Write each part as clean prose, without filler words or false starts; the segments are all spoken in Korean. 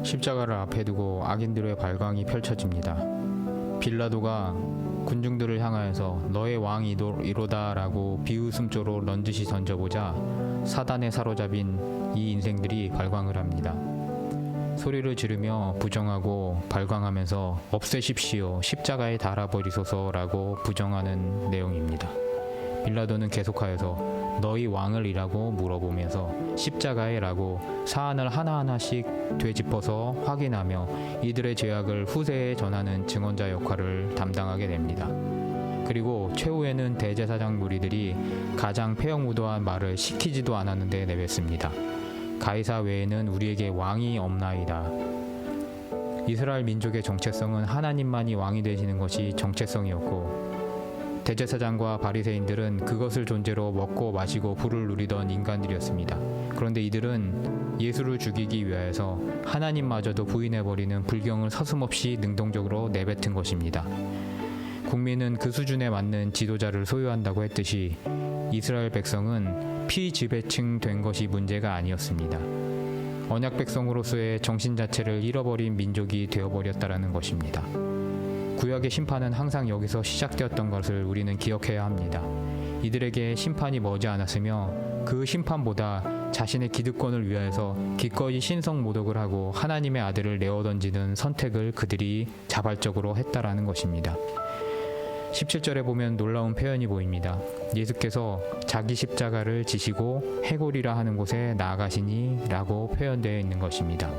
십자가를 앞에 두고 악인들의 발광이 펼쳐집니다. 빌라도가 군중들을 향하여서 너의 왕이 이로다라고 비웃음조로 넌지시 던져보자 사단에 사로잡힌 이 인생들이 발광을 합니다. 소리를 지르며 부정하고 발광하면서 없애십시오, 십자가에 달아버리소서라고 부정하는 내용입니다. 빌라도는 계속하여서 너희 왕을 이라고 물어보면서 십자가에 라고 사안을 하나하나씩 되짚어서 확인하며 이들의 죄악을 후세에 전하는 증언자 역할을 담당하게 됩니다. 그리고 최후에는 대제사장 무리들이 가장 폐역무도한 말을 시키지도 않았는데 내뱉습니다. 가이사 외에는 우리에게 왕이 없나이다. 이스라엘 민족의 정체성은 하나님만이 왕이 되시는 것이 정체성이었고, 대제사장과 바리새인들은 그것을 존재로 먹고 마시고 부를 누리던 인간들이었습니다. 그런데 이들은 예수를 죽이기 위하여서 하나님마저도 부인해버리는 불경을 서슴없이 능동적으로 내뱉은 것입니다. 국민은 그 수준에 맞는 지도자를 소유한다고 했듯이 이스라엘 백성은 피지배층 것이 문제가 아니었습니다. 언약 백성으로서의 정신 자체를 잃어버린 민족이 되어버렸다라는 것입니다. 구약의 심판은 항상 여기서 시작되었던 것을 우리는 기억해야 합니다. 이들에게 심판이 머지 않았으며 그 심판보다 자신의 기득권을 위하여서 기꺼이 신성 모독을 하고 하나님의 아들을 내어 던지는 선택을 그들이 자발적으로 했다라는 것입니다. 17절에 보면 놀라운 표현이 보입니다. 예수께서 자기 십자가를 지시고 해골이라 하는 곳에 나아가시니 라고 표현되어 있는 것입니다.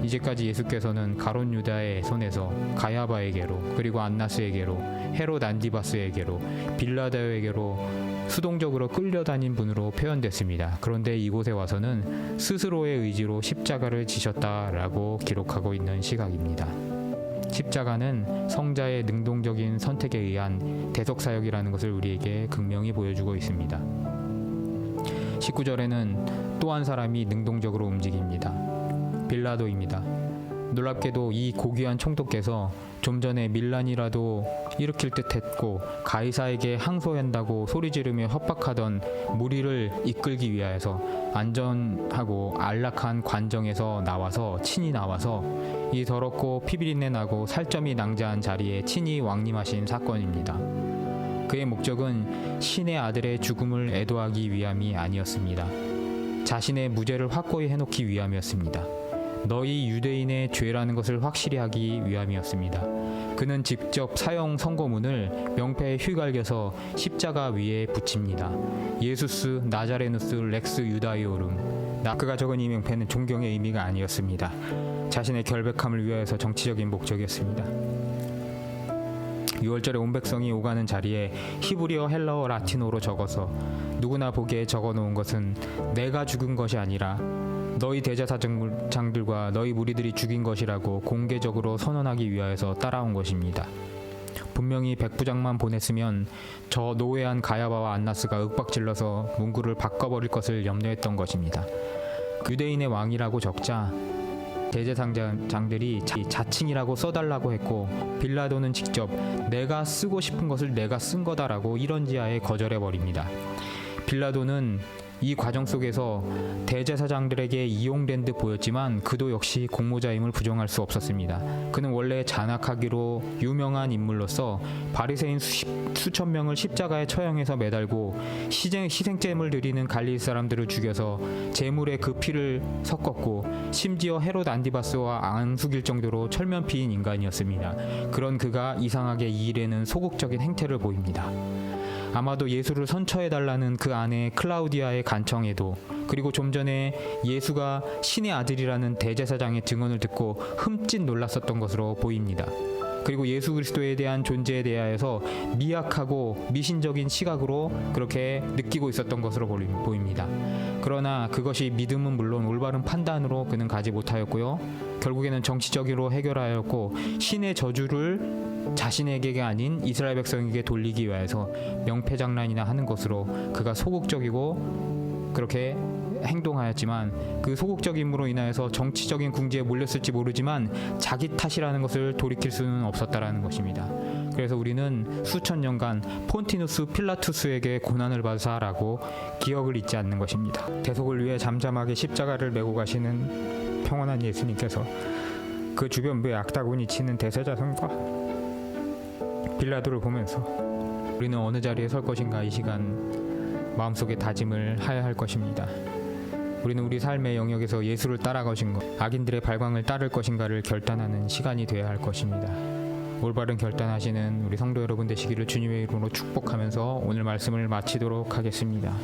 이제까지 예수께서는 가룟 유다의 손에서 가야바에게로, 그리고 안나스에게로, 헤롯 안디바스에게로, 빌라도에게로 수동적으로 끌려다닌 분으로 표현됐습니다. 그런데 이곳에 와서는 스스로의 의지로 십자가를 지셨다라고 기록하고 있는 시각입니다. 십자가는 성자의 능동적인 선택에 의한 대속사역이라는 것을 우리에게 극명히 보여주고 있습니다. 19절에는 또 한 사람이 능동적으로 움직입니다. 빌라도입니다. 놀랍게도 이 고귀한 총독께서 좀 전에 밀란이라도 일으킬 듯 했고 가이사에게 항소한다고 소리 지르며 협박하던 무리를 이끌기 위하여서 안전하고 안락한 관정에서 친히 나와서 이 더럽고 피비린내 나고 살점이 낭자한 자리에 친히 왕림하신 사건입니다. 그의 목적은 신의 아들의 죽음을 애도하기 위함이 아니었습니다. 자신의 무죄를 확고히 해놓기 위함이었습니다. 너희 유대인의 죄라는 것을 확실히 하기 위함이었습니다. 그는 직접 사형 선고문을 명패에 휘갈겨서 십자가 위에 붙입니다. 예수스 나자레누스 렉스 유다이오름. 그가 적은 이 명패는 존경의 의미가 아니었습니다. 자신의 결백함을 위하여서 정치적인 목적이었습니다. 6월절에 온 백성이 오가는 자리에 히브리어, 헬라어, 라틴어로 적어서 누구나 보기에 적어놓은 것은 내가 죽은 것이 아니라 너희 대제사장들과 너희 무리들이 죽인 것이라고 공개적으로 선언하기 위하여서 따라온 것입니다. 분명히 백부장만 보냈으면 저 노예한 가야바와 안나스가 윽박질러서 문구를 바꿔버릴 것을 염려했던 것입니다. 유대인의 왕이라고 적자 대제사장들이 자칭이라고 써달라고 했고, 빌라도는 직접 내가 쓰고 싶은 것을 내가 쓴 거다라고 이런지하에 거절해버립니다. 빌라도는 이 과정 속에서 대제사장들에게 이용된 듯 보였지만 그도 역시 공모자임을 부정할 수 없었습니다. 그는 원래 잔악하기로 유명한 인물로서 바리새인 수천 명을 십자가에 처형해서 매달고 희생제물 드리는 갈릴리 사람들을 죽여서 제물에 그 피를 섞었고, 심지어 헤롯 안디바스와 안숙일 정도로 철면피인 인간이었습니다. 그런 그가 이상하게 이 일에는 소극적인 행태를 보입니다. 아마도 예수를 선처해달라는 그 아내 클라우디아의 간청에도, 그리고 좀 전에 예수가 신의 아들이라는 대제사장의 증언을 듣고 흠칫 놀랐었던 것으로 보입니다. 그리고 예수 그리스도에 대한 존재에 대하여서 미약하고 미신적인 시각으로 그렇게 느끼고 있었던 것으로 보입니다. 그러나 그것이 믿음은 물론 올바른 판단으로 그는 가지 못하였고요. 결국에는 정치적으로 해결하였고, 신의 저주를 자신에게가 아닌 이스라엘 백성에게 돌리기 위해서 명패장난이나 하는 것으로 그가 소극적이고 그렇게 행동하였지만, 그 소극적임으로 인하여서 정치적인 궁지에 몰렸을지 모르지만 자기 탓이라는 것을 돌이킬 수는 없었다라는 것입니다. 그래서 우리는 수천 년간 폰티누스 필라투스에게 고난을 받으사라고 기억을 잊지 않는 것입니다. 대속을 위해 잠잠하게 십자가를 메고 가시는 평온한 예수님께서 그 주변부에 악다구니 치는 대제사장과 빌라도를 보면서 우리는 어느 자리에 설 것인가 이 시간 마음속에 다짐을 하여야 할 것입니다. 우리는 우리 삶의 영역에서 예수를 따라갈 것인가, 악인들의 발광을 따를 것인가를 결단하는 시간이 되어야 할 것입니다. 올바른 결단하시는 우리 성도 여러분 되시기를 주님의 이름으로 축복하면서 오늘 말씀을 마치도록 하겠습니다.